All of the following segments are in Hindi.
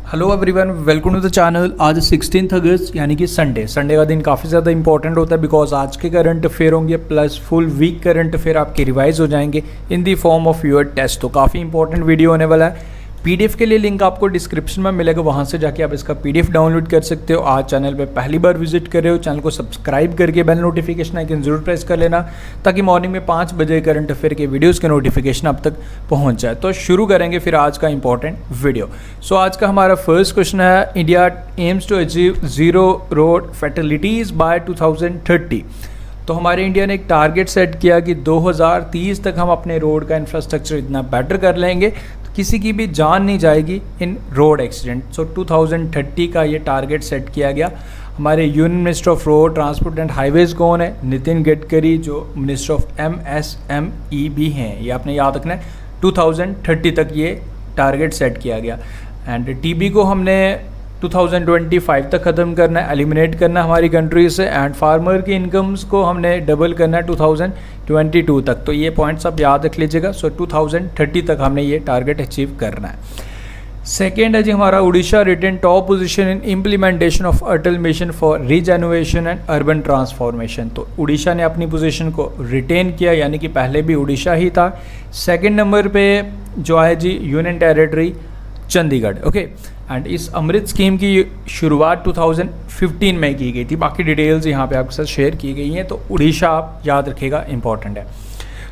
Hello everyone, welcome to the channel. आज 16 अगस्त यानी कि संडे का दिन काफ़ी ज़्यादा इंपॉर्टेंट होता है बिकॉज आज के करंट अफेयर होंगे plus full week current affair आपके रिवाइज हो जाएंगे in the form of your test. तो काफ़ी इंपॉर्टेंट वीडियो होने वाला है। पीडीएफ के लिए लिंक आपको डिस्क्रिप्शन में मिलेगा, वहाँ से जाके आप इसका पीडीएफ डाउनलोड कर सकते हो। आज चैनल पे पहली बार विजिट कर रहे हो, चैनल को सब्सक्राइब करके बेल नोटिफिकेशन आइकन जरूर प्रेस कर लेना ताकि मॉर्निंग में 5 बजे करंट अफेयर के वीडियोस के नोटिफिकेशन अब तक पहुँच जाए। तो शुरू करेंगे फिर आज का इंपॉर्टेंट वीडियो। सो आज का हमारा फर्स्ट क्वेश्चन है, India aims to achieve zero road fatalities by 2030। तो हमारे इंडिया ने एक टारगेट सेट किया कि 2030 तक हम अपने रोड का इंफ्रास्ट्रक्चर इतना बेटर कर लेंगे किसी की भी जान नहीं जाएगी इन रोड एक्सीडेंट। सो 2030 का ये टारगेट सेट किया गया। हमारे union minister of road transport and highways कौन है? नितिन गडकरी, जो मिनिस्टर ऑफ MSME भी हैं। ये आपने याद रखना है। 2030 तक ये टारगेट सेट किया गया। एंड टीबी को हमने 2025 तक ख़त्म करना है, एलिमिनेट करना है हमारी कंट्री से। एंड फार्मर की इनकम्स को हमने डबल करना है 2022 तक। तो ये पॉइंट्स आप याद रख लीजिएगा। सो 2030 तक हमने ये टारगेट अचीव करना है। सेकेंड है जी हमारा, Orissa retain top position in implementation of Atal mission for rejuvenation and urban transformation. तो उड़ीसा ने अपनी पोजीशन को रिटेन किया, यानी कि पहले भी उड़ीसा ही था। सेकेंड नंबर पे जो है जी union territory Chandigarh. Okay, and इस अमृत स्कीम की शुरुआत 2015 में की गई थी। बाकी डिटेल्स यहाँ पे आपके साथ शेयर की गई हैं। तो उड़ीसा आप याद रखेगा, इंपॉर्टेंट है।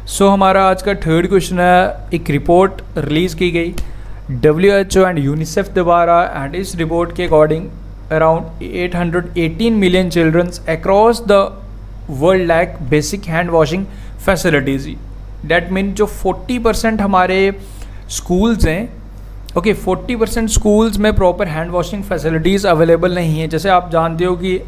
सो हमारा आज का थर्ड क्वेश्चन है, एक रिपोर्ट रिलीज़ की गई WHO एंड यूनिसेफ द्वारा। एंड इस रिपोर्ट के according around 818 million childrens across the world lack basic hand washing facilities. That mean जो 40% हमारे स्कूल्स हैं, ओके 40% स्कूल्स में proper hand washing facilities available नहीं है। जैसे आप जानते हो कि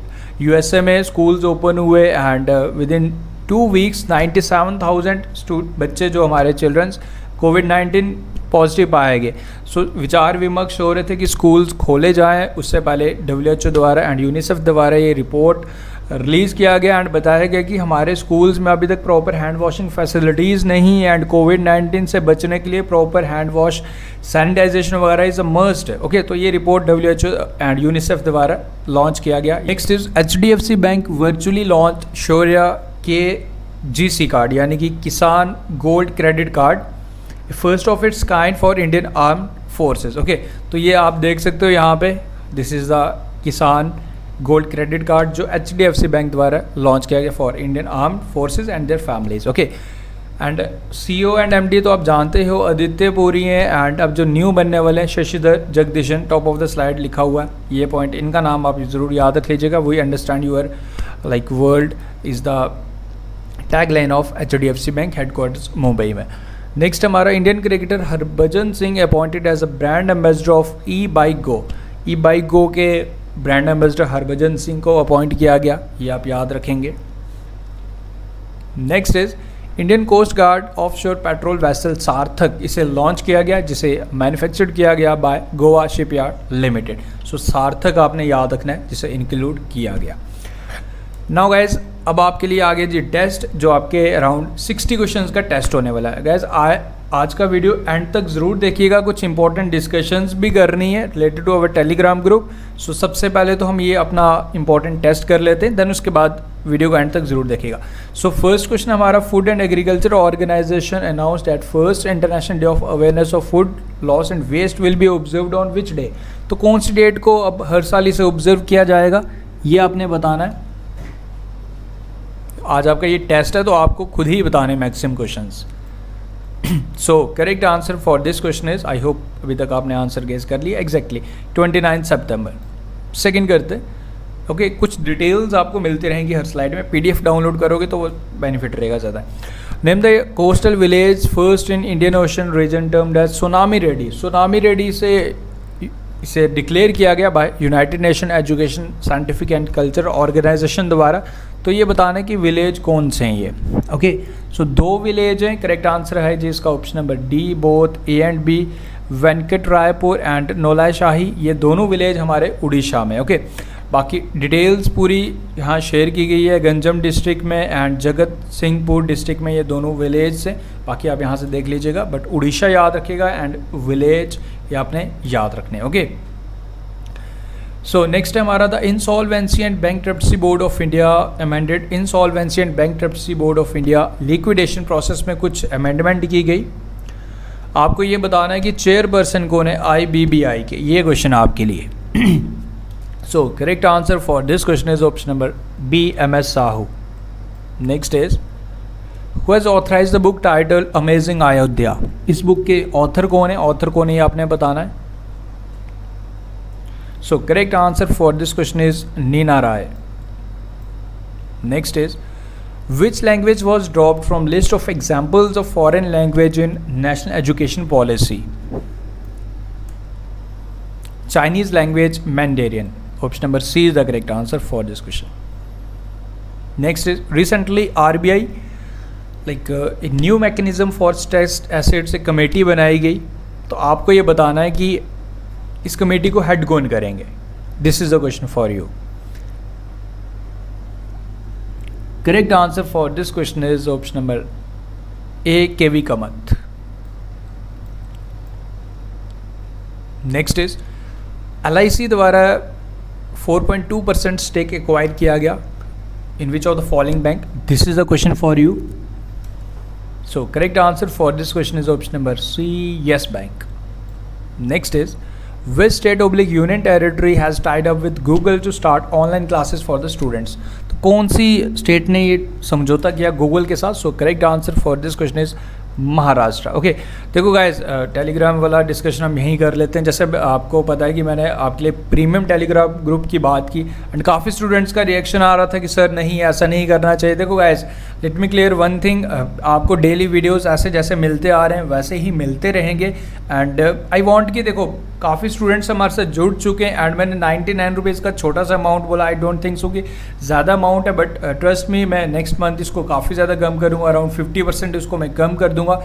USA में स्कूल्स ओपन हुए एंड विद इन 2 वीक्स 97,000 बच्चे जो हमारे चिल्ड्रंस कोविड-19 पॉजिटिव पाए गए। सो विचार विमर्श हो रहे थे कि स्कूल्स खोले जाएं। उससे पहले WHO द्वारा एंड यूनिसेफ द्वारा ये रिपोर्ट रिलीज़ किया गया एंड बताया गया कि हमारे स्कूल्स में अभी तक प्रॉपर हैंड वॉशिंग फैसिलिटीज़ नहीं है। एंड कोविड-19 से बचने के लिए प्रॉपर हैंड वॉश सैनिटाइजेशन वगैरह इज़ अ मस्ट है। ओके, तो ये रिपोर्ट WHO एंड यूनिसेफ द्वारा लॉन्च किया गया। Next is HDFC bank virtually launch Shaurya KGC card, यानी कि किसान gold credit card, first of its kind for Indian armed forces. Okay, तो ये आप देख सकते हो यहाँ पे, दिस इज़ द किसान गोल्ड क्रेडिट कार्ड जो HDFC बैंक द्वारा लॉन्च किया गया for Indian armed forces and their families. Okay, and CEO and MD तो आप जानते हो आदित्य पुरी हैं। एंड अब जो न्यू बनने वाले हैं Shashidhar Jagdishan, top of the slide लिखा हुआ है ये पॉइंट, इनका नाम आप ज़रूर याद रख लीजिएगा। We understand your like world is the tag line of HDFC bank headquarters Mumbai में। नेक्स्ट हमारा, Indian cricketer Harbhajan Singh appointed as a brand ambassador of e-bike go. E-bike go के ब्रांड एम्बेसडर हरभजन सिंह को अपॉइंट किया गया, ये आप याद रखेंगे। Next is Indian coast guard offshore patrol vessel Sarthak, इसे लॉन्च किया गया जिसे मैन्युफैक्चर्ड किया गया by Goa shipyard limited. So Sarthak आपने याद रखना है जिसे इंक्लूड किया गया। नाउ गाइज, अब आपके लिए आगे जी टेस्ट, जो आपके अराउंड 60 क्वेश्चंस का टेस्ट होने वाला है। गाइज आज का वीडियो एंड तक ज़रूर देखिएगा, कुछ इंपॉर्टेंट डिस्कशंस भी करनी है related to our Telegram group. So सबसे पहले तो हम ये अपना इंपॉर्टेंट टेस्ट कर लेते हैं, देन उसके बाद वीडियो को एंड तक ज़रूर देखिएगा। सो फर्स्ट क्वेश्चन हमारा, food and agriculture organization announced that first international day of awareness of food loss and waste will be observed on which day. तो कौन सी डेट को अब हर साल इसे ऑब्जर्व किया जाएगा, ये आपने बताना है। आज आपका ये टेस्ट है तो आपको खुद ही बताने maximum questions. So correct answer for this question is, I hope अभी तक आपने आंसर गेस कर लिया, एग्जैक्टली 29 सितंबर। सेकेंड करते, ओके कुछ डिटेल्स आपको मिलती रहेंगी हर स्लाइड में, PDF डाउनलोड करोगे तो वो बेनिफिट रहेगा ज़्यादा। Name the coastal village first in Indian Ocean region termed as tsunami ready. Tsunami ready से इसे डिक्लेयर किया गया by United Nation Education Scientific and culture organisation द्वारा। तो ये बताना कि विलेज कौन से हैं ये। ओके, सो 2 विलेज हैं। करेक्ट आंसर है जी इसका option number D, both A and B, Venkat Raipur and Nolai Shahi, ये दोनों विलेज हमारे उड़ीसा में। ओके, बाकी डिटेल्स पूरी यहाँ शेयर की गई है, गंजम डिस्ट्रिक्ट में एंड जगत सिंहपुर डिस्ट्रिक्ट में ये दोनों विलेज से। बाकी आप यहाँ से देख लीजिएगा, बट उड़ीसा याद रखिएगा एंड विलेज ये आपने याद रखने। ओके, सो नेक्स्ट है हमारा the insolvency and bankruptcy board of India amended. Insolvency and bankruptcy board of India liquidation process में कुछ अमेंडमेंट की गई। आपको ये बताना है कि चेयरपर्सन कौन है IBBI के, ये क्वेश्चन आपके लिए। So correct answer for this question is option number B, MS Sahu. Next is who has authorize the book title amazing Ayodhya. इस बुक के ऑथर कौन है, ऑथर कौन है ये आपने बताना है। So correct answer for this question is Neena Rai. Next is which language was dropped from list of examples of foreign language in national education policy? Chinese language, Mandarin. Option number C is the correct answer for this question. Next is recently RBI a new mechanism for stressed assets से कमेटी बनाई गई। तो आपको ये बताना है कि इस कमेटी को हेड कौन करेंगे। This is the question for you. Correct answer for this question is option number A, KV Kamath. Next is LIC द्वारा 4.2% stake acquire किया गया in which of the following bank? This is the question for you. So correct answer for this question is option number C, Yes Bank. Next is which state / union territory has tied up with Google to start online classes for the students? तो कौन सी स्टेट ने ये समझौता किया गूगल के साथ? सो correct answer for this question is Maharashtra. Okay देखो गाइस, टेलीग्राम वाला डिस्कशन हम यहीं कर लेते हैं। जैसे आपको पता है कि मैंने आपके लिए प्रीमियम टेलीग्राम ग्रुप की बात की एंड काफ़ी स्टूडेंट्स का रिएक्शन आ रहा था कि सर नहीं ऐसा नहीं करना चाहिए। देखो guys, let me clear one thing, आपको डेली वीडियोस ऐसे जैसे मिलते आ रहे हैं वैसे ही मिलते रहेंगे एंड आई वांट कि देखो काफ़ी स्टूडेंट्स हमारे साथ जुड़ चुके हैं एंड मैंने 99 रुपीज़ का छोटा सा अमाउंट बोला। आई डोंट थिंक सो कि ज़्यादा अमाउंट है, बट ट्रस्ट मी मैं नेक्स्ट मंथ इसको काफ़ी ज़्यादा कम करूँगा, अराउंड 50% इसको मैं कम कर दूँगा।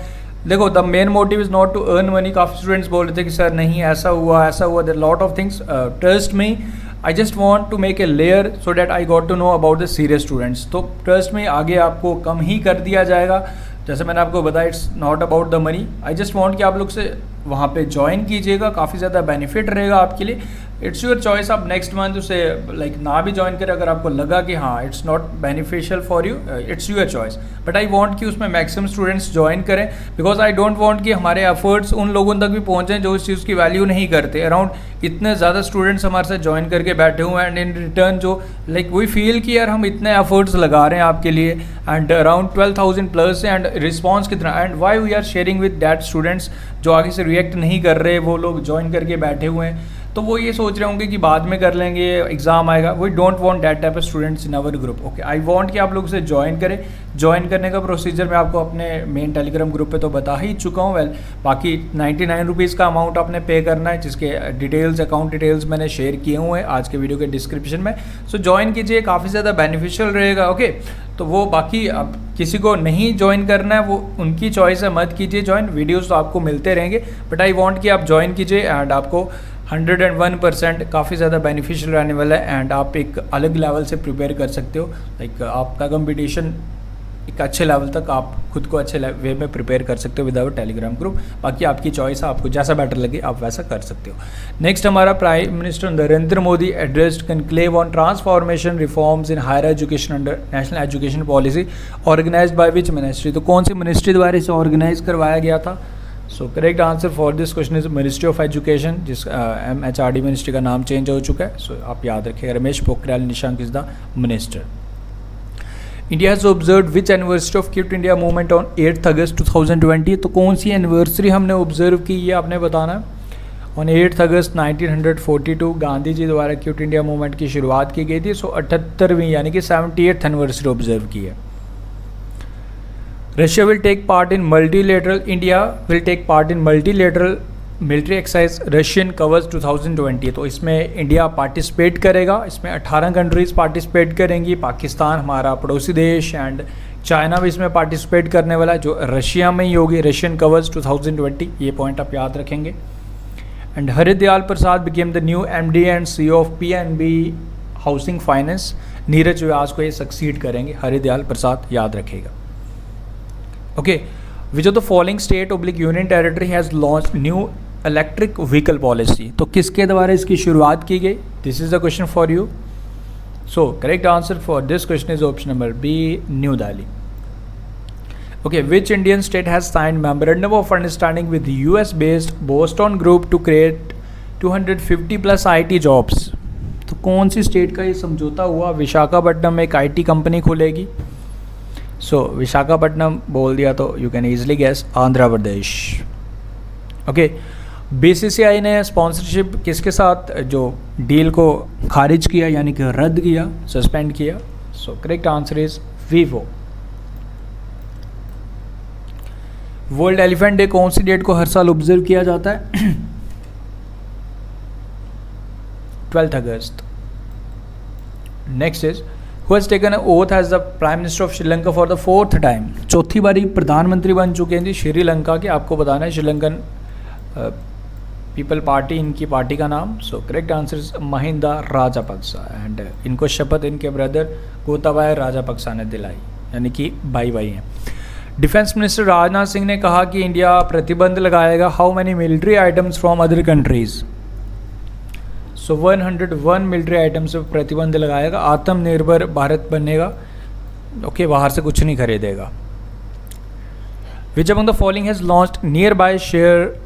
देखो the main motive is not to earn money. काफ़ी स्टूडेंट्स बोल रहे थे कि सर नहीं ऐसा हुआ there lot of things. Trust me, I just want to make a layer so that I got to know about the serious students. तो ट्रस्ट में आगे आपको कम ही कर दिया जाएगा। जैसे मैंने आपको बताया, it's not about the money. I just want कि आप लोग से वहाँ पे ज्वाइन कीजिएगा, काफ़ी ज़्यादा बेनिफिट रहेगा आपके लिए। इट्स योर चॉइस, आप नेक्स्ट मंथ उसे ना भी ज्वाइन करें अगर आपको लगा कि हाँ it's not beneficial for you, it's your choice. But I want कि उसमें मैक्सिमम स्टूडेंट्स ज्वाइन करें बिकॉज आई डोंट वांट कि हमारे एफर्ट्स उन लोगों तक भी पहुँचें जो इस चीज़ की वैल्यू नहीं करते। अराउंड इतने ज़्यादा स्टूडेंट्स हमारे साथ ज्वाइन करके बैठे हुए हैं एंड इन रिटर्न जो वी फील कि यार हम इतने एफर्ट्स लगा रहे हैं आपके लिए and around 12,000 plus and response कितना and why we are sharing with that students जो आगे से रिएक्ट नहीं कर रहे, वो लोग ज्वाइन करके बैठे हुए हैं। तो वो ये सोच रहे होंगे कि बाद में कर लेंगे, एग्जाम आएगा। We don't want that type of students in our group. Okay, I want कि आप लोग से ज्वाइन करें। ज्वाइन करने का प्रोसीजर मैं आपको अपने मेन टेलीग्राम ग्रुप पे तो बता ही चुका हूँ। वेल बाकी 99 रुपीज़ का अमाउंट आपने पे करना है, जिसके डिटेल्स, अकाउंट डिटेल्स मैंने शेयर किए हुए हैं आज के वीडियो के डिस्क्रिप्शन में। सो ज्वाइन कीजिए, काफ़ी ज़्यादा बेनिफिशियल रहेगा। ओके, तो वो बाकी अब किसी को नहीं ज्वाइन करना है वो उनकी चॉइस है, मत कीजिए ज्वाइन। वीडियोस तो आपको मिलते रहेंगे बट आई वांट कि आप ज्वाइन कीजिए एंड आपको 101% काफ़ी ज़्यादा बेनिफिशियल रहने वाला है एंड आप एक अलग लेवल से प्रिपेयर कर सकते हो। आपका कंपटीशन एक अच्छे लेवल तक आप खुद को अच्छे वे में प्रिपेयर कर सकते हो विदाउट टेलीग्राम ग्रुप। बाकी आपकी चॉइस है, आपको जैसा बेटर लगे आप वैसा कर सकते हो। नेक्स्ट हमारा prime minister Narendra Modi addressed conclave on transformation reforms in higher education under national education policy organized by which ministry. तो कौन सी मिनिस्ट्री द्वारा इसे ऑर्गेनाइज करवाया गया था? सो correct answer for this question is ministry of education, जिस MHRD मिनिस्ट्री का नाम चेंज हो चुका है। सो आप याद रखिएगा, Ramesh Pokhriyal Nishank is the minister. India has observe which anniversary of quit India movement on 8 अगस्त 2020। तो कौन सी एनिवर्सरी हमने ऑब्जर्व की ये आपने बताना है। ऑन 8 अगस्त 1942 गांधी जी द्वारा क्विट इंडिया मूवमेंट की शुरुआत की गई थी। सो 78वीं यानी कि 78th एनिवर्सरी ऑब्जर्व की है। Russia will take part in multilateral, India will take part in multilateral military exercise Russian covers 2020। तो इसमें इंडिया पार्टिसिपेट करेगा, इसमें 18 कंट्रीज़ पार्टिसिपेट करेंगी। पाकिस्तान हमारा पड़ोसी देश एंड चाइना भी इसमें पार्टिसिपेट करने वाला है, जो रशिया में ही होगी। रशियन कवर्स 2020, ये पॉइंट आप याद रखेंगे। And Haridayal Prasad became the new MD and CEO of PNB housing finance. Neeraj Vyas को ये सक्सीड करेंगे, हरिदयाल प्रसाद, याद रखेगा। Okay, which of the following state / union territory has launch new electric vehicle policy, तो किसके द्वारा इसकी शुरुआत की गई? This is the question for you. So correct answer for this question is option number B, new Delhi. Okay, which Indian state has signed memorandum of understanding with US-based Boston Group to create 250 plus IT jobs? तो कौन सी स्टेट का ये समझौता हुआ? विशाखापट्टनम में एक IT कंपनी खुलेगी. सो विशाखापट्टनम बोल दिया तो you can easily guess Andhra Pradesh. Okay, BCCI ने स्पॉन्सरशिप किसके साथ जो डील को खारिज किया यानी कि रद्द किया, सस्पेंड किया? सो correct answer is Vivo. World elephant day कौन सी डेट को हर साल ऑब्जर्व किया जाता है? 12 अगस्त. Next is who has taken oath as the prime minister of Sri Lanka for the 4th time? चौथी बारी प्रधानमंत्री बन चुके हैं जी श्रीलंका के. आपको बताना है श्रीलंकन पीपल पार्टी इनकी पार्टी का नाम. So correct answer is Mahinda Rajapaksa. And इनको शपथ इनके ब्रदर गोताबाया राजापक्सा ने दिलाई, यानी कि भाई भाई हैं. डिफेंस मिनिस्टर राजनाथ सिंह ने कहा कि इंडिया प्रतिबंध लगाएगा how many military items from other countries? So 101 military items पर प्रतिबंध लगाएगा. आत्मनिर्भर भारत बनेगा. ओके, बाहर से कुछ नहीं खरीदेगा. Which among the following has launched near by share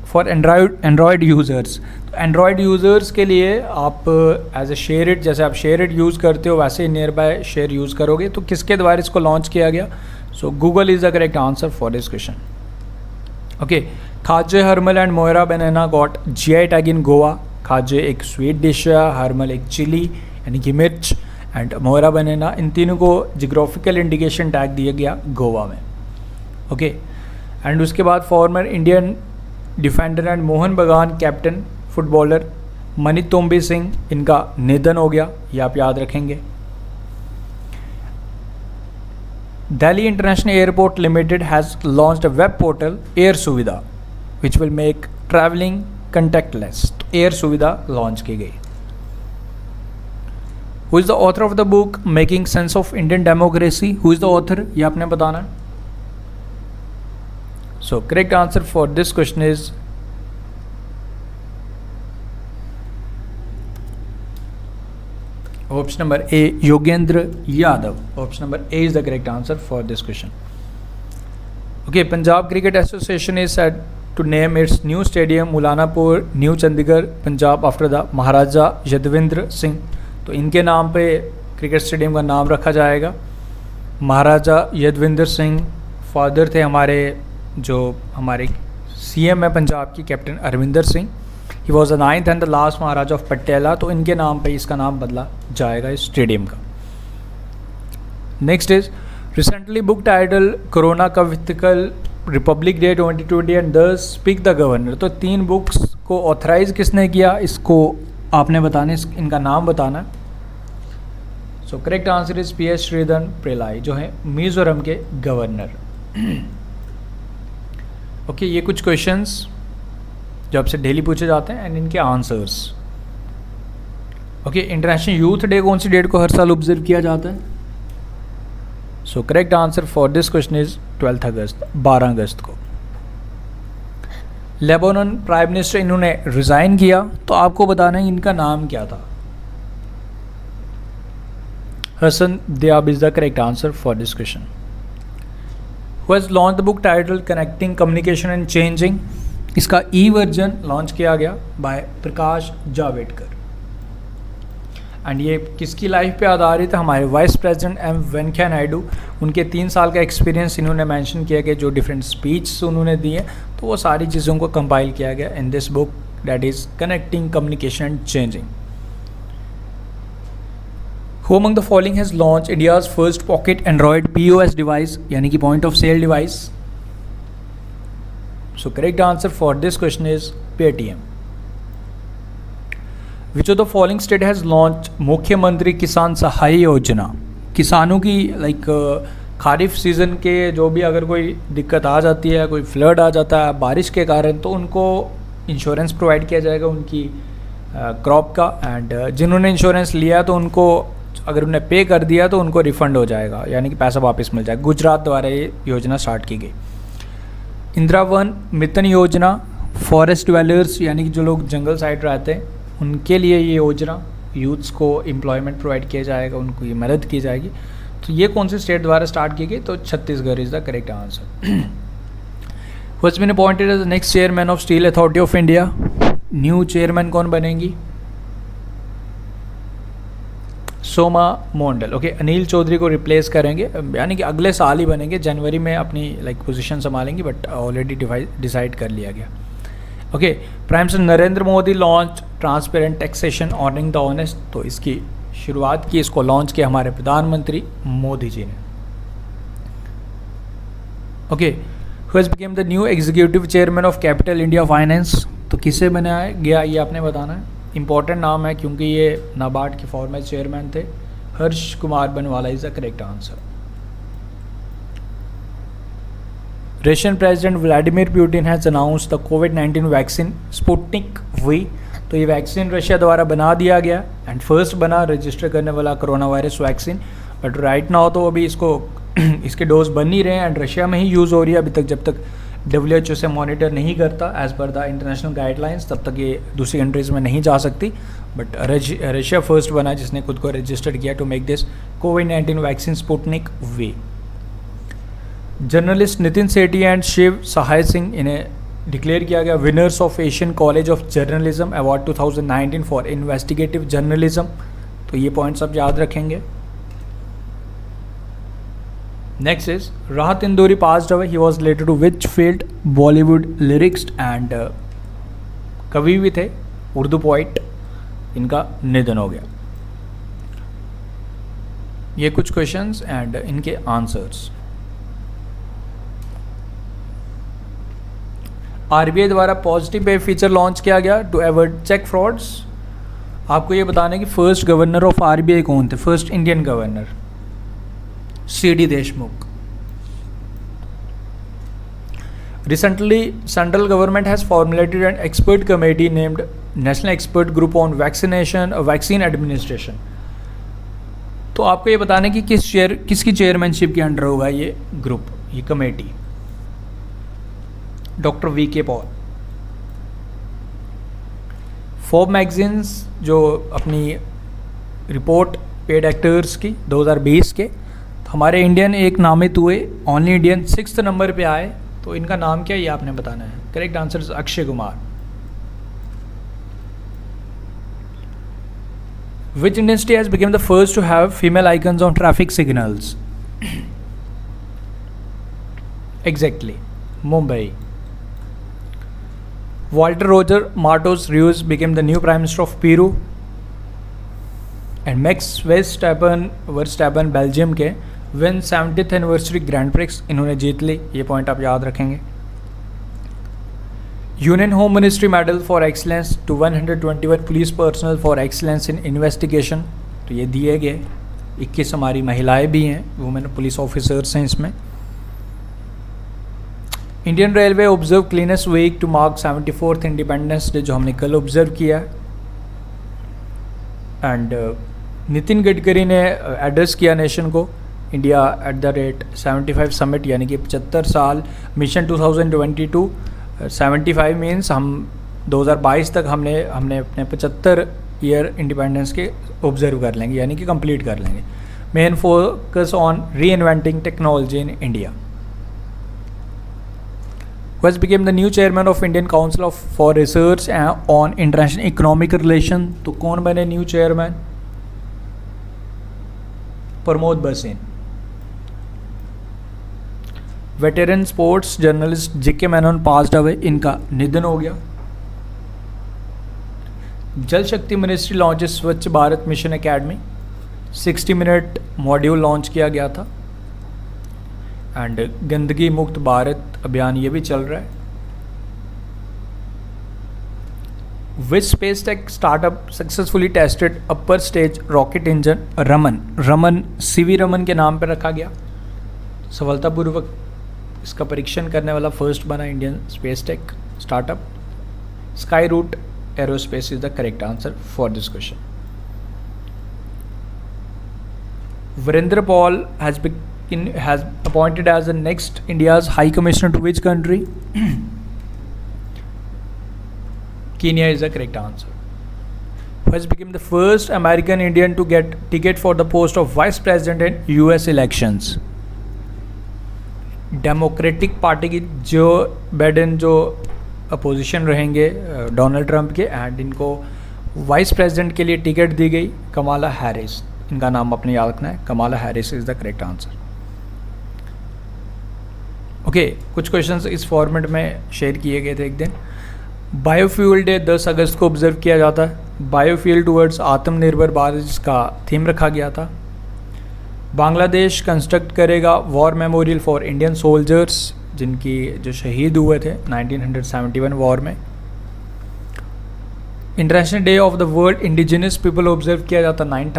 for Android users? तो एंड्रॉयड यूज़र्स के लिए आप एज ए शेयर इट, जैसे आप शेयर इट यूज़ करते हो वैसे ही नियर बाय शेयर यूज़ करोगे. तो किसके द्वारा इसको लॉन्च किया गया? So Google is the correct answer for this question. Okay, khaje Harmal and Moira banana got GI tag in Goa. Khaje एक स्वीट डिश है, हरमल एक चिली यानी कि मिर्च, एंड मोयरा बनाना, इन तीनों को जियोग्राफिकल इंडिकेशन टैग दिया गया गोवा में. ओके, एंड उसके बाद former Indian defender and Mohan बगान कैप्टन फुटबॉलर मनीतोंबी सिंह, इनका निधन हो गया, ये आप याद रखेंगे. Delhi International Airport Limited has launched a web portal Air Suvidha which will make traveling contactless. Air Suvidha launch की गई. Who is the author of the book Making Sense of Indian Democracy? Who is the author? ये आपने बताना है. So correct answer for this question is option number A, Yogendra Yadav. Option number A is the correct answer for this question. Okay, Punjab Cricket Association is set to name its new stadium Mulanapur, New Chandigarh, Punjab after the Maharaja Yadvindra Singh. तो इनके नाम पे क्रिकेट स्टेडियम का नाम रखा जाएगा. महाराजा यदविंदर सिंह फादर थे हमारे CM है पंजाब की, captain Arvinder Singh. He was the 9th and the last Maharaja of Patiala. तो इनके नाम पे इसका नाम बदला जाएगा इस स्टेडियम का. Next is recently book title corona का विथिकल republic day 2020 and the speak the governor. तो 3 बुक्स को ऑथराइज किसने किया, इसको आपने बताने, इनका नाम बताना. सो correct answer is PS Sreedharan Pillai, जो है मिजोरम के गवर्नर. ओके, ये कुछ क्वेश्चंस जो आपसे डेली पूछे जाते हैं एंड इनके answers. Okay, international youth day कौन सी डेट को हर साल ऑब्जर्व किया जाता है? So correct answer for this question is 12 अगस्त, 12 अगस्त को. लेबनान प्राइम मिनिस्टर इन्होंने रिज़ाइन किया, तो आपको बताना है इनका नाम क्या था? Hassan Diab is the correct answer for this question. Who has launch the book title connecting communication and changing? इसका वर्जन लॉन्च किया गया बाय प्रकाश जावड़ेकर. एंड ये किसकी लाइफ पे आधारित है? हमारे vice president M Venkaiah Naidu. उनके 3 साल का एक्सपीरियंस इन्होंने मेंशन किया कि जो डिफरेंट स्पीच उन्होंने दिए, तो वो सारी चीज़ों को कंपाइल किया गया in this book that is connecting communication and changing. Who among the following has launched India's first pocket Android POS device, यानी कि point of sale device? So correct answer for this question is Paytm. Which of the following state has launched मुख्यमंत्री किसान सहाय योजना? किसानों की खारिफ सीज़न के जो भी अगर कोई दिक्कत आ जाती है, कोई फ्लड आ जाता है बारिश के कारण, तो उनको इंश्योरेंस प्रोवाइड किया जाएगा उनकी क्रॉप का. एंड जिन्होंने इंश्योरेंस लिया तो उनको अगर उन्हें पे कर दिया तो उनको रिफ़ंड हो जाएगा, यानी कि पैसा वापस मिल जाएगा. गुजरात द्वारा ये योजना स्टार्ट की गई. इंदिरा वन मितन योजना फॉरेस्ट ड्वेलर्स यानी कि जो लोग जंगल साइड रहते हैं उनके लिए ये योजना, यूथ्स को एम्प्लॉयमेंट प्रोवाइड किया जाएगा, उनको ये मदद की जाएगी। तो ये कौन से स्टेट द्वारा स्टार्ट की गई? तो Chhattisgarh is the correct answer. What's been appointed as the next chairman of Steel Authority of India? New chairman कौन बनेंगी? सोमा मोंडल। ओके, अनिल चौधरी को रिप्लेस करेंगे, यानी कि अगले साल ही बनेंगे, जनवरी में अपनी पोजीशन संभालेंगे, बट ऑलरेडी डिसाइड कर लिया गया। Okay, prime minister Narendra Modi launch transparent taxation honouring the honest. तो इसकी शुरुआत की, इसको लॉन्च किया हमारे प्रधानमंत्री मोदी जी ने। Okay, who has became the new executive chairman of capital India finance? तो किसे बनाया गया ये आपने बताना है। इंपॉर्टेंट नाम है क्योंकि ये नाबार्ड के फॉर्मर चेयरमैन थे। हर्ष कुमार बनवाला is the correct answer. Russian president Vladimir Putin has announced the covid vaccine Sputnik we. तो ये वैक्सीन रशिया द्वारा बना दिया गया एंड फर्स्ट बना रजिस्टर करने वाला corona virus vaccine, but right now तो अभी इसको इसके डोज बन नहीं रहे हैं एंड रशिया में ही यूज़ हो रही है अभी तक, जब तक WHO से मॉनिटर नहीं करता as per the international guidelines, तब तक ये दूसरी कंट्रीज़ में नहीं जा सकती। बट रशिया फर्स्ट बना जिसने खुद को रजिस्टर किया टू मेक दिस कोविड-19 vaccine Sputnik V. Journalist Nitin Sethi and Shiv Sahay Singh, इन्हें डिक्लेयर किया गया winners of Asian college of journalism award 2019 for investigative journalism. तो ये पॉइंट्स आप याद रखेंगे। Next is Rahat Indori passed away. He was related to which field? Bollywood lyricist and कवि भी थे, उर्दू पोइट। इनका निधन हो गया। ये कुछ क्वेश्चंस एंड इनके आंसर्स। RBI द्वारा पॉजिटिव पे फीचर लॉन्च किया गया टू अवॉइड चेक फ्रॉड्स। आपको ये बताना है कि फर्स्ट गवर्नर ऑफ RBI कौन थे? First Indian governor CD Deshmukh. Recently, central government has formulated an expert committee named National Expert Group on Vaccine Administration. तो आपको ये बताना है कि किसकी चेयरमैनशिप के अंडर होगा ये ग्रुप, ये committee? Doctor VK Paul. फोर्ब magazines जो अपनी रिपोर्ट पेड एक्टर्स की 2020 के, तो हमारे इंडियन एक नामित हुए, ओनली इंडियन 6th नंबर पे आए। तो इनका नाम क्या है ये आपने बताना है। Correct answer is Akshay Kumar. Which Indian city has become the first to have female icons on traffic signals? Exactly, Mumbai. Walter Roger Martos Ruiz became the new prime minister of Peru. And Max Verstappen Belgium के win 70th anniversary grand prix इन्होंने जीत ली। ये पॉइंट आप याद रखेंगे। Union home ministry medal for excellence to 121 police personal for excellence in investigation. तो ये दिए गए। 21 हमारी महिलाएं भी हैं, वुमेन पुलिस ऑफिसर्स हैं इसमें। Indian Railway observe cleanest week to mark 74th independence day, जो हमने कल ऑब्जर्व किया। एंड नितिन गडकरी ने एड्रेस किया नेशन को India at the rate 75 summit, यानी कि 75 साल मिशन 2022। 75 मीन्स हम 2022 तक हमने अपने 75 ईयर इंडिपेंडेंस के ऑब्जर्व कर लेंगे, यानी कि कंप्लीट कर लेंगे। मेन फोकस ऑन री inventing technology in India. West became the new chairman of Indian Council for Research on International Economic Relation। तो कौन बने new chairman? Pramod Bhasin. Veteran sports journalist JK Menon passed away, इनका निधन हो गया। Jal Shakti ministry launches Swachh Bharat mission academy. 60 minute module launch किया गया था। एंड गंदगी मुक्त भारत अभियान ये भी चल रहा है। Which space tech startup successfully tested upper stage rocket engine? Raman CV Raman के नाम पर रखा गया। सफलतापूर्वक इसका परीक्षण करने वाला फर्स्ट बना Indian space tech startup. Sky root aerospace is the correct answer for this question. Virendra Paul has appointed as the next India's High Commissioner to which country? Kenya is the correct answer. Who has become the first American Indian to get ticket for the post of vice president in US elections? Democratic party की जो बाइडेन जो अपोजिशन रहेंगे डोनाल्ड ट्रंप के, एंड इनको वाइस प्रेसिडेंट के लिए टिकट दी गई कमाला हैरिस. इनका नाम अपने याद रखना है, Kamala Harris is the correct answer. Okay, कुछ क्वेश्चंस इस फॉर्मेट में शेयर किए गए थे एक दिन. बायोफ्यूल डे 10 अगस्त को ऑब्जर्व किया जाता है. बायोफ्यूल टुवर्ड्स आत्मनिर्भर भारत इसका थीम रखा गया था. बांग्लादेश कंस्ट्रक्ट करेगा war memorial for Indian soldiers जिनकी जो शहीद हुए थे 1971 वॉर में. International day of the world indigenous people observe किया जाता 9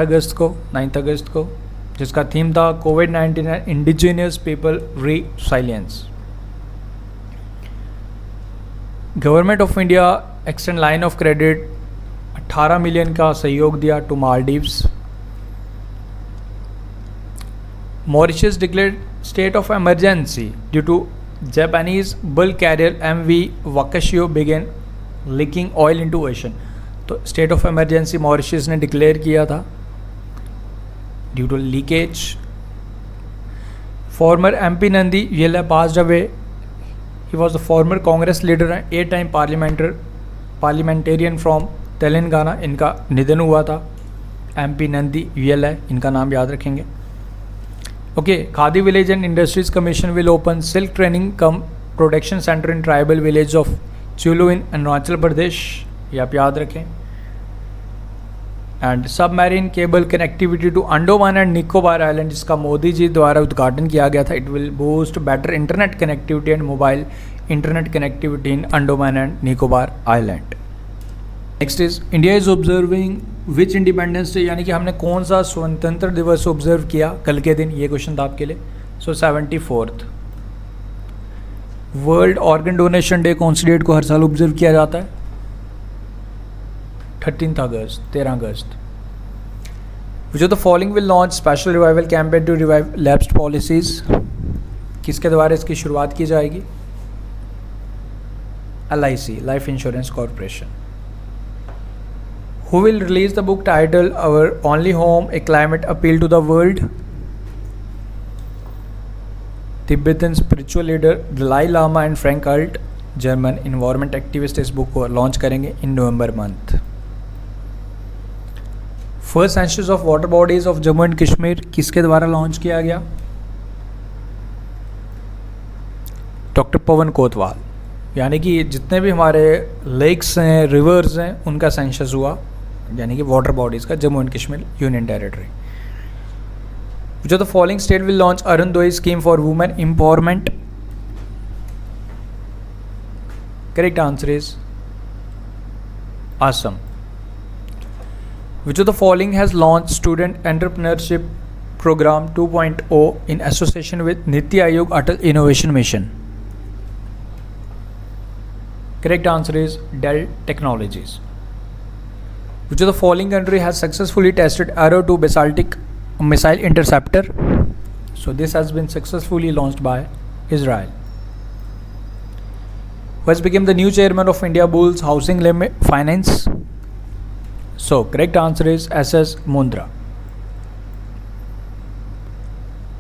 अगस्त को जिसका थीम था कोविड-19 and indigenous people resilience. Government of India extend line of credit 18 million का सहयोग दिया to Maldives. Mauritius declared state of emergency due to Japanese bulk carrier MV Wakashio began leaking oil into ocean. तो स्टेट ऑफ इमरजेंसी मॉरिशस ने डिक्लेयर किया था due to leakage. Former MP Nandi Yella passed away. He was the former Congress leader and 8-time parliamentarian from Telangana. इनका निधन हुआ था. MP Nandi Yella, इनका नाम याद रखेंगे. Okay, Khadi village and industries commission will open silk training cum production centre in tribal village of Chulu in Arunachal Pradesh. ये आप याद रखें. And submarine cable connectivity to Andaman and Nicobar island जिसका मोदी जी द्वारा उद्घाटन किया गया था. It will boost better internet connectivity and mobile internet connectivity in Andaman and Nicobar island. Next is India is observing which independence day, यानी कि हमने कौन सा स्वतंत्र दिवस ऑब्जर्व किया कल के दिन. ये क्वेश्चन था आपके लिए. सो 74th. World organ donation day कौन सी डेट को हर साल ऑब्जर्व किया जाता है? 13 अगस्त. Which of the following will launch special revival campaign to revive lapsed policies. किसके द्वारा इसकी शुरुआत की जाएगी? LIC, life insurance corporation. Who will release the book titled Our Only Home, A Climate Appeal to the World? Tibetan spiritual leader Dalai Lama and Frank Alt, German environment activist, इस बुक को लॉन्च करेंगे in November month. First census of water bodies of Jammu and Kashmir किसके द्वारा लॉन्च किया गया? डॉक्टर पवन कोतवाल. यानी कि जितने भी हमारे लेक्स हैं, रिवर्स हैं, उनका सेंसस हुआ, यानी कि वाटर बॉडीज़ का, Jammu and Kashmir union territory. जो the following state will launch Arunodaya scheme for women empowerment. Correct answer is Assam. Which of the following has launched Student Entrepreneurship Program 2.0 in association with Niti Aayog Atal Innovation Mission? Correct answer is Dell Technologies. Which of the following country has successfully tested Arrow 2 ballistic missile interceptor? So this has been successfully launched by Israel. Who has become the new chairman of India Bulls Housing Finance? So correct answer is SS Mundra.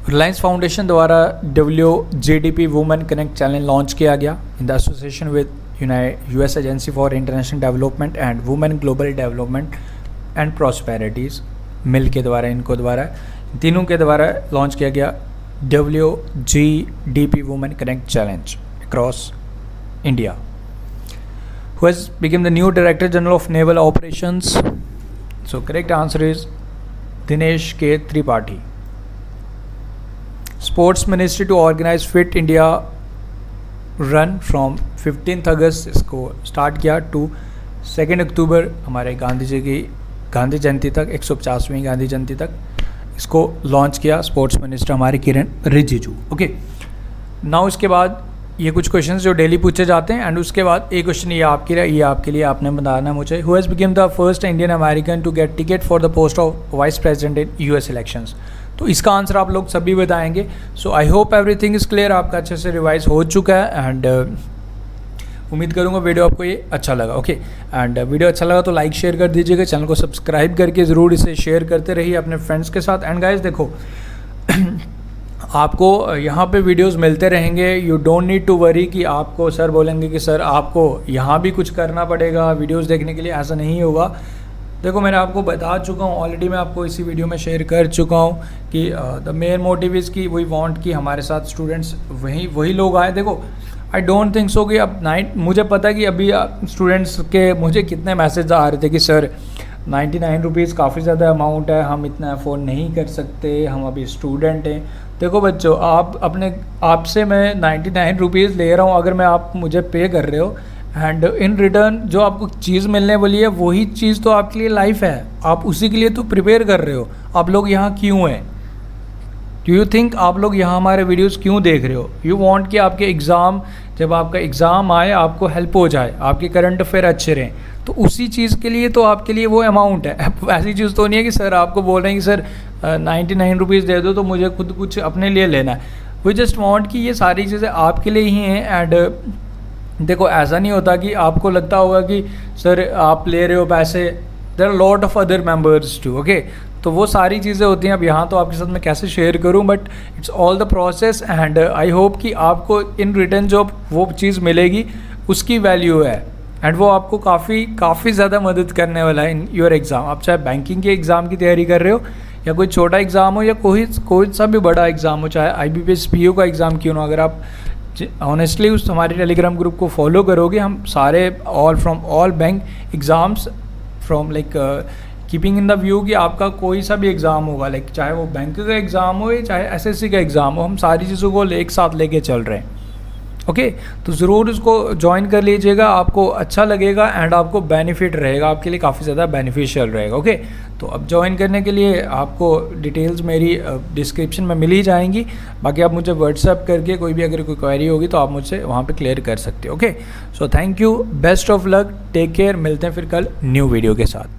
Reliance foundation द्वारा WGDP women connect challenge launch किया गया in the association with US agency for international development and women global development and prosperities मिल के द्वारा, इनको द्वारा तीनों के द्वारा लॉन्च किया गया WGDP women connect challenge across India. Who has become the new Director General of Naval Operations? So correct answer is Dinesh K. Tripathi. Sports Ministry to organize Fit India Run from 15th अगस्त इसको स्टार्ट किया टू 2 अक्टूबर हमारे गांधी जी की गांधी जयंती तक, 150वीं गांधी जयंती तक इसको लॉन्च किया स्पोर्ट्स मिनिस्टर हमारे किरण रिजिजू. ओके, नाउ इसके बाद ये कुछ क्वेश्चंस जो डेली पूछे जाते हैं, एंड उसके बाद एक क्वेश्चन ये आपके लिए आपने बताना मुझे. Who has become the first Indian American to get ticket for the post of vice president in US elections? तो इसका आंसर आप लोग सभी बताएंगे. So I hope everything is clear. आपका अच्छे से रिवाइज हो चुका है. एंड उम्मीद करूँगा वीडियो आपको ये अच्छा लगा। ओके, एंड वीडियो अच्छा लगा तो लाइक शेयर कर दीजिएगा, चैनल को सब्सक्राइब करके ज़रूर इसे शेयर करते रहिए अपने फ्रेंड्स के साथ। एंड गाइस देखो आपको यहाँ पे वीडियोस मिलते रहेंगे, you don't need to worry कि आपको सर बोलेंगे कि सर आपको यहाँ भी कुछ करना पड़ेगा वीडियोस देखने के लिए, ऐसा नहीं होगा। देखो मैंने आपको बता चुका हूँ ऑलरेडी, मैं आपको इसी वीडियो में शेयर कर चुका हूँ कि द मेन मोटिव इज़ कि वी वांट कि हमारे साथ स्टूडेंट्स वही लोग आए। देखो आई डोंट थिंक सो कि अब मुझे पता है कि अभी स्टूडेंट्स के मुझे कितने मैसेज आ रहे थे कि सर 99 रुपीज़ काफ़ी ज़्यादा अमाउंट है, हम इतना अफोर्ड नहीं कर सकते, हम अभी स्टूडेंट हैं। देखो बच्चों, आपसे मैं 99 रुपीज़ ले रहा हूँ, अगर मैं आप मुझे पे कर रहे हो एंड इन रिटर्न जो आपको चीज़ मिलने वाली है वही चीज़ तो आपके लिए लाइफ है, आप उसी के लिए तो प्रिपेयर कर रहे हो। आप लोग यहाँ क्यों हैं? डू यू थिंक आप लोग यहाँ हमारे वीडियोस क्यों देख रहे हो? यू वांट कि आपके एग्ज़ाम, जब आपका एग्ज़ाम आए आपको हेल्प हो जाए, आपके करंट अफेयर अच्छे रहें, तो उसी चीज़ के लिए तो आपके लिए वो अमाउंट है। ऐसी चीज़ तो नहीं है कि सर आपको बोल रहे हैं कि सर 99 रुपीज़ दे दो तो मुझे खुद कुछ अपने लिए लेना है। वी जस्ट वांट कि ये सारी चीज़ें आपके लिए ही हैं। एंड देखो ऐसा नहीं होता कि आपको लगता होगा कि सर आप ले रहे हो पैसे, there are lot of other members too. Okay, तो वो सारी चीज़ें होती हैं। अब यहाँ तो आपके साथ मैं कैसे शेयर करूँ, but it's all the process and I hope कि आपको इन रिटर्न जो वो चीज़ मिलेगी उसकी वैल्यू है एंड वो आपको काफ़ी ज़्यादा मदद करने वाला है इन योर एग्ज़ाम। आप चाहे बैंकिंग के एग्ज़ाम की तैयारी कर रहे हो या कोई छोटा एग्ज़ाम हो या कोई सा भी बड़ा एग्ज़ाम हो, चाहे IBPS PO का एग्ज़ाम क्यों ना, अगर आप ऑनेस्टली उस हमारे टेलीग्राम ग्रुप को फॉलो करोगे, हम सारे from all bank exams from like keeping in the view कि आपका कोई सा भी एग्ज़ाम होगा, लाइक चाहे वो बैंक का एग्ज़ाम हो या चाहे SSC का एग्ज़ाम हो, हम सारी चीज़ों को एक साथ लेके चल रहे हैं। ओके, तो ज़रूर इसको ज्वाइन कर लीजिएगा, आपको अच्छा लगेगा एंड आपको बेनिफिट रहेगा, आपके लिए काफ़ी ज़्यादा बेनिफिशियल रहेगा। ओके, तो अब ज्वाइन करने के लिए आपको डिटेल्स मेरी डिस्क्रिप्शन में मिल ही जाएंगी, बाकी आप मुझे व्हाट्सएप करके कोई भी अगर कोई क्वेरी होगी तो आप मुझसे वहाँ पे क्लियर कर सकते हो। Okay, so thank you, best of luck, take care, मिलते हैं फिर कल न्यू वीडियो के साथ।